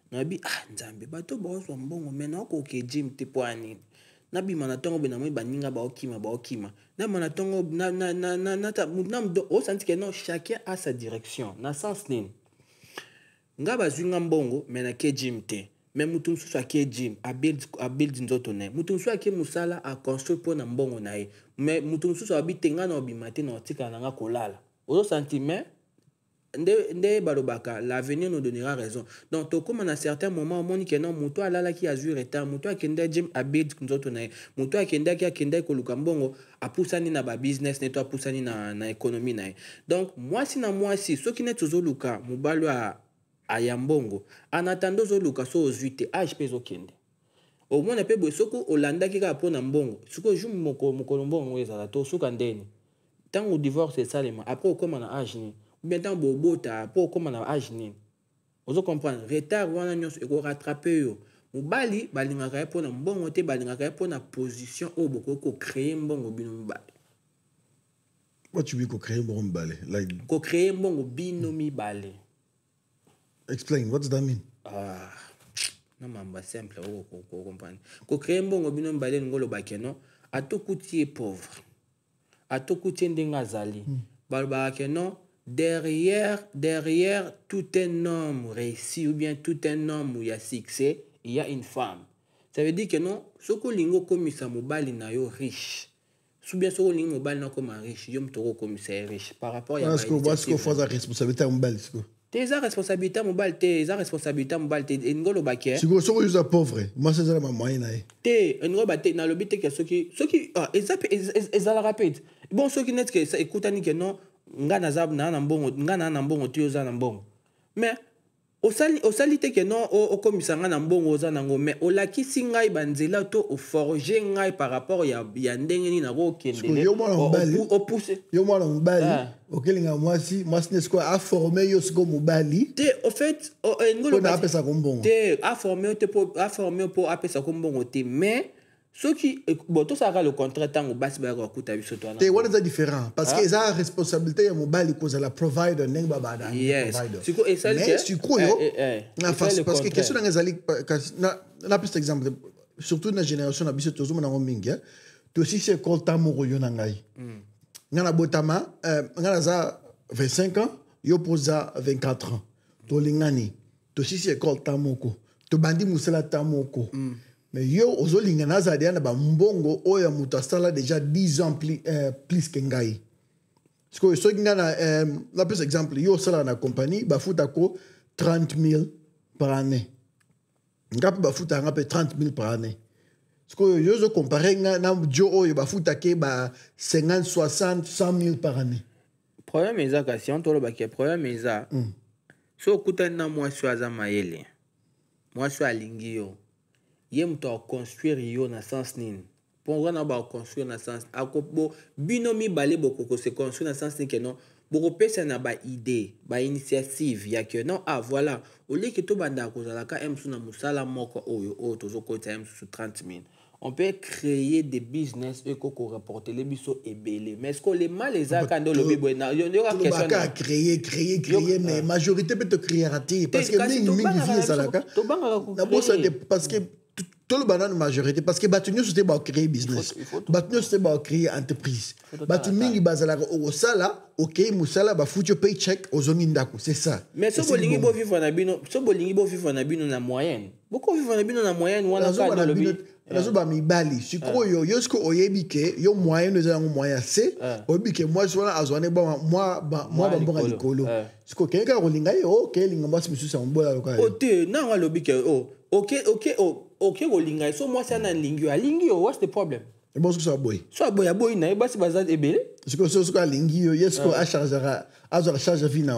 na bi nzambe bato ba so mbongo mena ko ke gym te poani na bi mana tongo be na mo baninga ba okima na mana tongo na o senti ke no chacun a sa direction na sens nini nga bazui mbongo mena ke gym te mais mutum so ke gym a build nzoto ne mutum so ke musala a construire pour na mbongo na ye mais mutum so abitenga na obimate na otika na nga kolala ozo sentiment nde balobaka l'avenir nous donnera raison donc to comme à certains moments on moni que non muto alala ki azui retard muto akenda gym a build nzoto na ye muto akenda ko luka mbongo a pusani na ba business ne to a pusani na économie na ye donc moi si ceux qui net zo luka mubalo a yambongo en attendant zo luka so ozuite age peso kende au moins on peut soko Hollanda qui a pona mbongo soko joue moko mbongo ezala to soka ndeni tant au divorce c'est ça les après comment on a âge ni ou bien tant bobota après comment on a âge ni vous comprenez retard wana nyonso eko rattraper yo mobali balingaka pona mbongo te balingaka pona position o boko ko créer mbongo bino mibale. What you mean ko créer mbongo mibale? Like ko créer mbongo bino mibale. Explain, what does that mean? Non mamba simple ko comprendre ko créer mbongo bino mibale ngolo bakeno atokuti pauvre atokuti ndenga zali balba non derrière tout un homme réussi ou bien tout un homme où il y a succès il y a une femme. Ça veut dire que non soko lingo komisa mobali na yo riche sou bien soko lingo mobali na comme riche yo mtoko komisa riche par rapport ya parce que faut la responsabilité mobali siko tes responsabilité mobali tes responsabilité mobali te ngolo baké soko yuza pauvre moi c'est ça ma moyenne te ngolo baté na lobité que soki ezala rapide bon soki net que ça écoutani que non nga na mbongo nga na mbongo ti oza na mbongo mais osali te ke non okomisa nga na mbongo oza nango mais olakisi ngai banzela to oforge ngai par rapport ya ndenge nini nakokendele opousse yo mwana mobali okelinga mwasi nesko aforme yo siko mobali te au fait ngolo apesa ko mbongo te aforme po apesa ko mbongo te mais soki bon tout ça le contraire tango basi ba ko kuta biso to te what is the différent parce que ça responsabilité ya mobali cause la provider neng baba da provider siko et ça mais siko yo na face parce que question nga zali na plus exemple surtout na génération na biso tozo na mingi to aussi c'est kolta moko yo na ngai ngana botama ngana za 25 ans yo posa 24 ans to lingani to aussi c'est kolta moko to bandi musala tamoko mais yo ozolinga nazadia na ba mbongo oya mutasala déjà 10 ans plus que ngai. Parce que so ngana la plus exemple yo sala na compagnie ba futa ko 30 000 par année. Ngapi ba futa ngapi 30 000 par année. Parce que yo zo comparer na jo oyo ba futa ke ba 50 60 100 000 par année. Problème eza ka si on tolo ba ke problème eza. So kutana moi so azamayele. Moi so alingi yo. Ye mto construire yo na sens nini pour na ba construire na sens akobo binomi balé boko se construire na sens ni que non boko pesa na ba idée ba initiative ya que non voilà au lieu que to banda ko zala ka emsu na musala moko oyo tozo ko ta emsu 30 000 on peut créer des business et ko reporter les biso ebele mais est-ce que les mal les akando lo bibo na yo question na créer mais majorité peut te créer raté parce que mingi vie ça là to banga ko parce que tout le banane majorité parce que batunyo c'était ba créer business batunyo c'était ba créer entreprise batunyo bazala au sala OK musala ba future paycheck ozongi ndako c'est ça mais so bolingi bo vivre na bino na moyenne beaucoup vivre na bino na moyenne wana ka na lobi nazo ba mibali sikoyo yo siko oyebike yo moyenne eza ngo moyen c'est oyebike moi zona azwane ba moi ba mbonga likolo siko kenga kolinga yo OK linga mbasi misusa mbola lokale ote na nga lobi ke OK kolinga so moi ça na lingi yo what's the problem et bon ça boy boy na basi bazat ebele siko so lingi yo yesko a chargera azo charge vina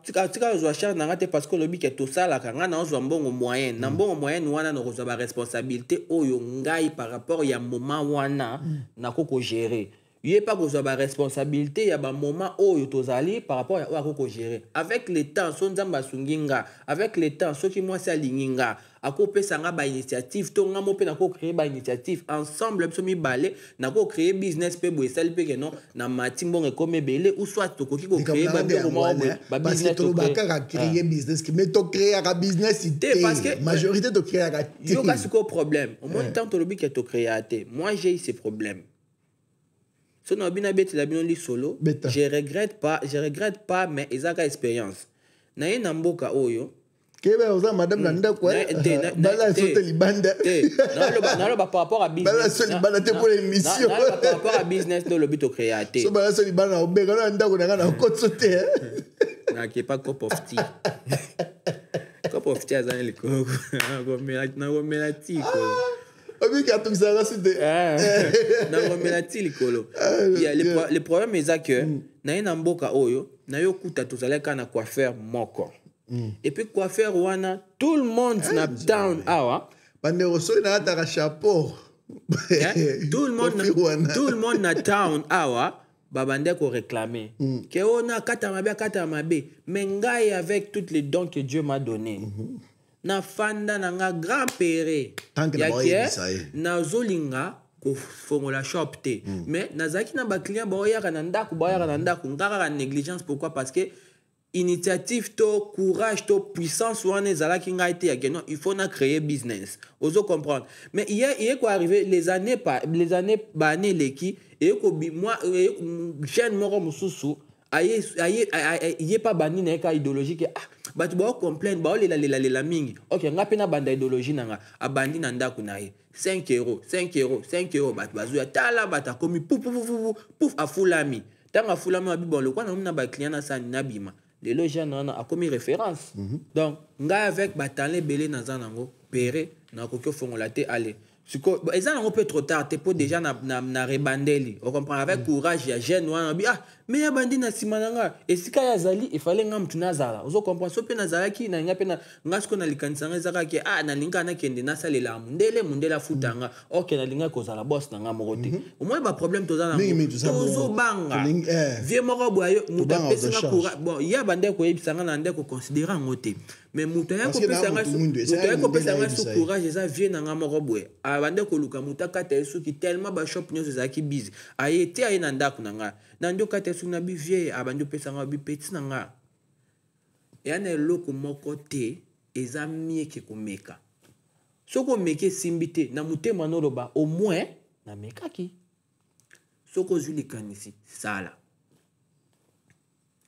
tika zo charge na ngate parce que lobi ke to sala ka nga na zo mbongo moyen na mbongo moyen wana no zo ba responsabilité oyo ngai par rapport ya moment wana na koko gérer yé pas que ba responsabilité ya ba moment oyo tozali par rapport à koko gérer avec le temps so nzamba sunginga avec le temps so ki moi ça linginga akopesa nga ba initiative to nga mo pe na ko créer ba initiative ensemble so mi balé na ko créer business pe bo esali pe que non na mati mbongo comme belé ou soit to ko ki ko créer ba business to ba créer business qui mais to créer un business parce que majorité to créer un yo ka ce problème au moins tant to lobi que to créer moi j'ai eu ces problèmes. So na bina beti la bino li solo je regrette pas mais ezaka expérience na ye na mboka oyo kebe oza madame na ndako bala sote libanda na lo par rapport à business bala sote libanda te pour l'émission par rapport à business no lo bito créaté so bala sote libanda obeka na ndako na na kotso te na ki pas cup of tea cup of tea azana likoko na go melati ko Obi qui a tout ça là c'était na ngomelati likolo ya le problème est que na ina mboka oyo na yo kuta tozaleka na coiffeur moko et puis coiffeur wana tout le monde snap down awa Bandeko so na ta chapeau. Tout le monde na town awa babande ko réclamer que on a kata mabe mais ngai avec toutes les dons que Dieu m'a donné na fanda na nga grand père ya na zolinga ko fongola shop te mais nazaki na ba client ba oyaka na ndako ngaka négligence. Pourquoi? Parce que initiative to courage to puissance wana ezalaki ngai te yake non, il faut na créer business ozo comprendre. Mais il quoi arrivé les années bané leki et ko moi jeune moko mususu aye pas bani na ka idéologie que ba tu ba complaindre ba la mingi. OK, ngapi na banda idéologie nanga abandi na ndako na ye 5 euros ba bazuya tala bata komi pouf afulami tanga afulami abibon le kwa na ba client na sa na bima les loges a commis référence. Donc, nga avec batalé belé na zanango péré na kokyo fongolate aller. Siko ezana on peut trop tard te po déjà na rebandeli. On comprend avec courage ya jeune wana bi mais ya bandi na simananga esika ya zali il fallait ngam tunazala. Ozo comprend so pe nazala ki na ngape na ngasko na likansanga zaka ke na linga na kende na salela mundela futanga. OK na linga ko zala boss na ngamorote. Au moins ba problème tozana tozo banga. Vie moko boyo muta pesa na courage. Bon ya bande ko yebisanga na ndeko considérer ngote. Mais muta ko pesa nga su courage eza vie na ngamoko boyo. Bande ko luka mutaka te su ki tellement ba shop nyozo zaki busy. Ayete ayi na ndako na nga. Na ndio kate su na bi vie abandi pesa nga bi petit na nga. Yana eloko moko te eza mieke komeka. Soko meke simbite na mutema noloba au moins na mekaki. Soko zuli kanisi sala.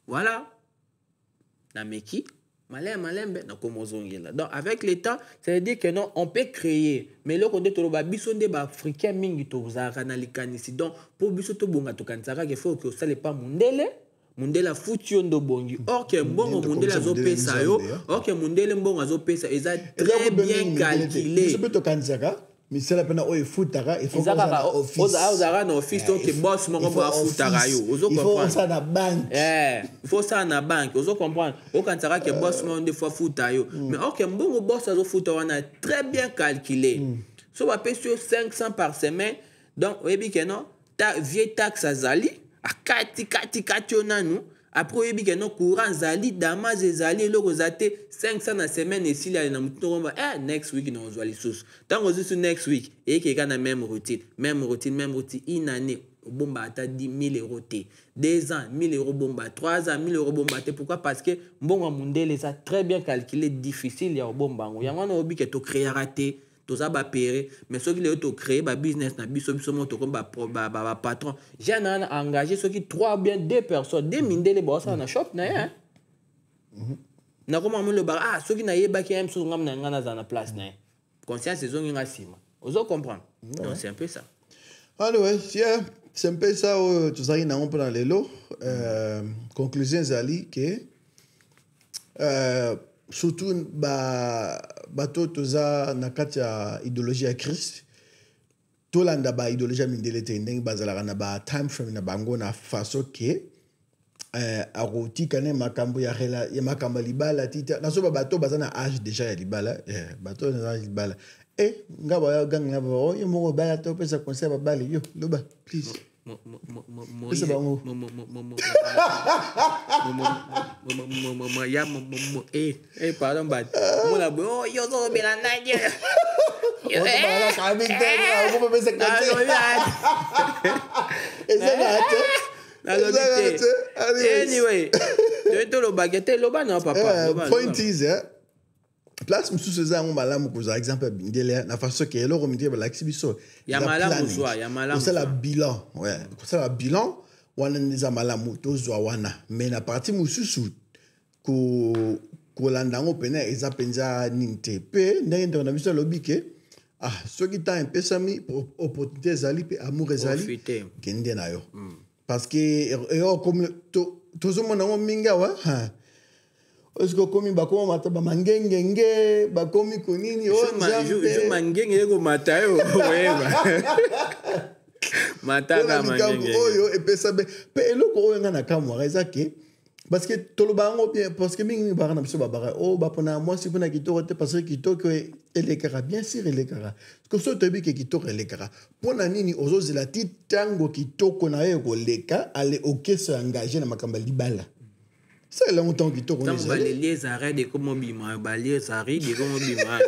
Voilà. Na meki malembe na komozongela. Donc avec le temps, ça veut dire que non, on peut créer. Mais là on dit to ba bisonde ba africain mingi to zaka na likanisi. Donc pour biso to bonga to kansaka que faut que ça le pas mundela fution do bongi. Or que mbongo mundela zo pesa yo, or que mundele mbongo zo pesa eza très bien calculé. Je peux to kansaka mais c'est la peine au futara il faut que ça office ozara na office to ke boss moko ba futara yo ozo comprendre il faut ça na banque il faut ça na banque ozo comprendre o kansaka ke boss mo des fois futa yo mais OK mbongo boss azo futa wana très bien calculé so ba pèse 500 par semaine donc oyebi ke non ta vieille taxe azali a kati onanu. Après, il y a un courant zali, damas et zali, et l'eau 500 na semaine et s'il y a un mouton, next week, nous allons les sous. Tant que c'est next week, et qu'il y a la même routine, une année, bomba à 10 000 euros. 2 ans, 1 000 euros bomba, 3 ans, 1 000 euros bomba. Pourquoi? Parce que bon, on les a très bien calculé, difficile, il y a un bomba. Il y a un hobby qui est créé raté. Tous à péré mais ceux qui les ont créé ba business na biso moto comme ba patron j'ai engagé ceux qui 3 bien 2 personnes 2 mindé les boss na shop na hein na comment le bar ceux qui na yeba ki am so ngam na ngana za na place na conscience ils ont une sima ozo comprendre donc c'est un peu ça ouais c'est un peu ça tu sais na on prend les lots conclusion zali que surtout bato toza na kati ya idéologie ya Christ tolanda ba idéologie mindele te ndenge bazalaka na ba time frame na bango na faso ke arotika ne makambo ya makambo libala tita na so bato bazana âge déjà ya libala bato na âge libala ngaba ya gang na ba yo moko bala to pesa conseil ba bali yo loba please pardon bad mona bo yo so bela naje yo bala kaming te ko pesa conseil anyway to lo bagete lo ba na papa point is place mususu za ngo malamu kuza exemple bindele na façon que eloko mindele ba exhibition ya malamu soit ya malamu c'est la bilan c'est la bilan wana niza malamu tozwa wana mais na partie mususu ko landa ngo pena eza penza ninte pe ndenge na biso lobike soki ta impesami opportunité zali pe amour zali kende na yo parce que comme tozomona ngo minga wa est-ce que comme bakoma mata ba mangengenge bakomi konini je mangenge ko mata yo weba mata ka mangenge oyo epesa pe eloko oyo nga na kamwa eza ke Parce que tout le monde bien parce que mingi bara na biso babara oh ba pona moi si pona kitoko te parce que kitoko elekara bien sûr elekara parce que so tobi que kitoko elekara pona nini ozozi la ti tango kitoko na ye ko leka ale OK se engager na makamba libala c'est longtemps kitoko ni ça les arrêts de comme bima ba les arrêts de comme bima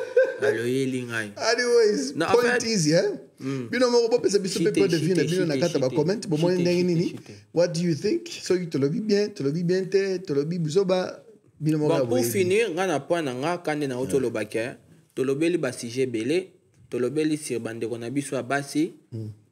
aloye lingai anyways point easy bino mo bo pesa biso pe de vie na bino na kata ba comment bo mo ndenge nini what do you think so you te lo bien te te lo biso ba bino mo bon pour finir ngana point nga kande na auto lo bakɛ to lo beli ba sujet belé to lo beli sur bande ko na biso abasi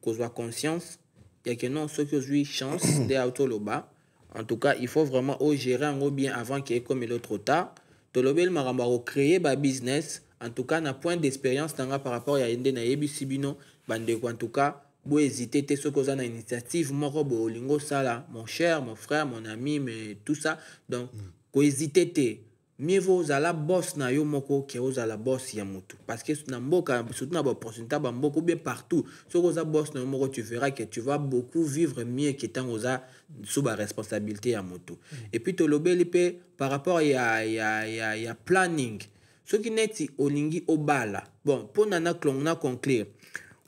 ko soit conscience ya que non ceux qui ont chance de auto lo ba en tout cas il faut vraiment au gérer en bien avant qu'il comme il est trop tard to lo beli maramba ko créer ba business. En tout cas, na point d'expérience par rapport à Yende na Yebi Bino, bandeko en tout cas, vous hésitez te ce que vous avez une initiative, moro bo lingo sala, mon cher, mon frère, mon ami, mais tout ça. Donc, vous hésitez te. Mieux vaut à la boss na yo moko que vous à la boss yamutu. Parce que na mboka, surtout na pourcentage beaucoup bien partout. Si vous avez boss na moko, tu verras que tu vas beaucoup vivre mieux que tant vous a sous la responsabilité yamutu. Et puis to lobelipe par rapport à planning. Ce qui n'est pas olingi obala. Bon, pour nana klongna conclure.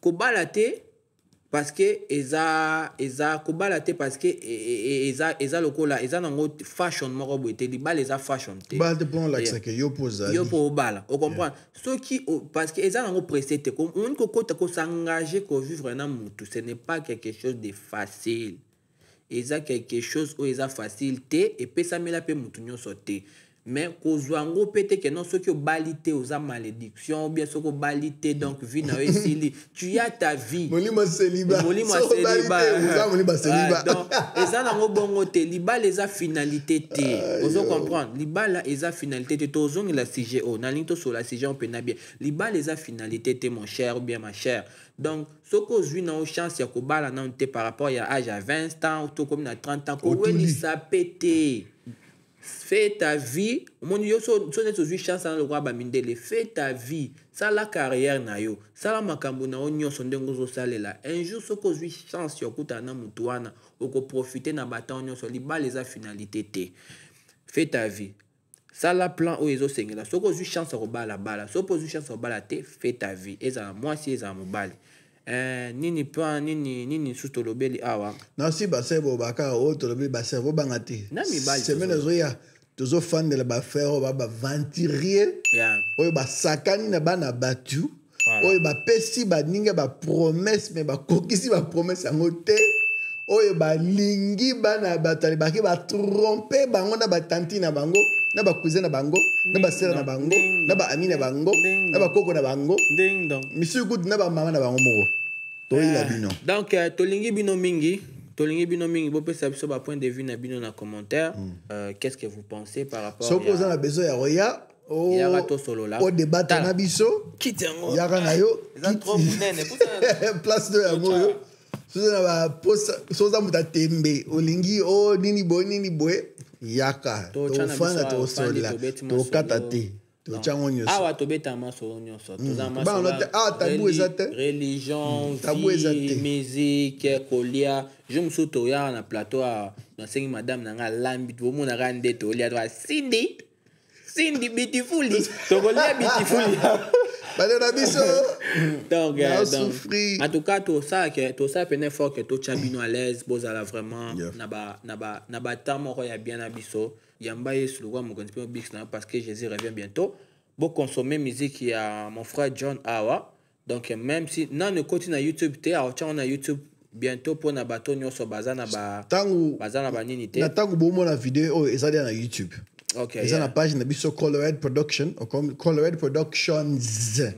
Kobala te parce que eza kobala te parce que eza lokola eza nango fashion moko boete libala eza fashion te. Ba te prend l'accès que yo pose. Yo po obala. On comprend. Ce qui parce que eza nango pressé te comme on ko s'engager ko vivre na mutu, ce n'est pas quelque chose de facile. Eza quelque chose où eza facile te et pesa mela pe mutu nyonso te. Mais kozwango peut-être que non ceux qui ont balité aux malédiction ou bien ceux qui ont balité donc vie na esili tu as ta vie molimo célibat donc eza nango bongo te liba les a finalité te ozo comprendre liba la eza finalité te tozongi la CGO na linto sur la CGO on peut na bien liba les a finalité te mon cher ou bien ma chère donc ce que je na chance ya kobala na te par rapport à âge à 20 ans ou comme na 30 ans ko weli ça pété. Fais ta vie, mon yo so net chance dans le roi bamindele, fais ta vie, ça la carrière na yo, ça la makambo na onyo sondengo zo salela. Un jour so ko chance yo kuta na mutuana, o ko profiter na bata onyo so liba les a finalité te. Fais ta vie. Ça la plan o ezo sengela, so ko chance ko bala bala, so ko chance ko bala te, fais ta vie. Eza moi si eza mobali. Nini pa nini suto lobeli awa na si ba sebo baka o to lobeli ba sebo bangati na mi bali semaine zoya tozo fan de la ba faire ba venturier o ba sakani na bana batu o ba pesi ba ninga ba promesse mais ba kokisi ba promesse en te o ba lingi bana batali ba ki ba tromper bango na ba tanti na bango na ba cousin na bango na ba sœur na bango na ba ami na bango na ba koko na bango ding dong monsieur good na ba mama na bango moko to ila bino donc tolingi bino mingi bo pesa biso ba point de vue na bino na commentaire qu'est-ce que vous pensez par rapport so posa na besoin ya roya au débat na biso kitengo yaka na yo za trop munene place de ya moyo so na ba posa so za muta tembe olingi o nini boy yaka to fana to sola to kata te to chango nyoso awa to beta maso nyoso to za maso tabu ezate religion vie musique kolia je me soto ya na plateau na sengi madame na nga lambi to mona rande to lia to Cindy beautifully to kolia beautifully Balena biso donc en tout cas tout ça peine fort que tout chabino à l'aise bozala vraiment na ba tamo ya bien na biso yamba yesu le mo konti bix na parce que Jésus revient bientôt bon consommer musique ya mon frère John Awa donc même si non continue na YouTube te on a YouTube bientôt pour na bato nyoso bazana ba nini te na tangu bomo na vidéo ezali na YouTube. OK. Ils ont la page na biso Colored Production ou comme Colored Productions Z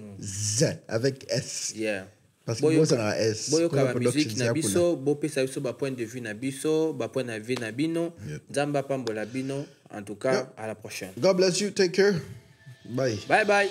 avec S. Yeah. Parce que moi ça na S. Boyo ka musique na biso, bo pesa biso ba point de vue na biso, ba point de vue na bino, nzamba pambola bino. En tout cas, à la prochaine. God bless you. Take care. Bye. Bye bye.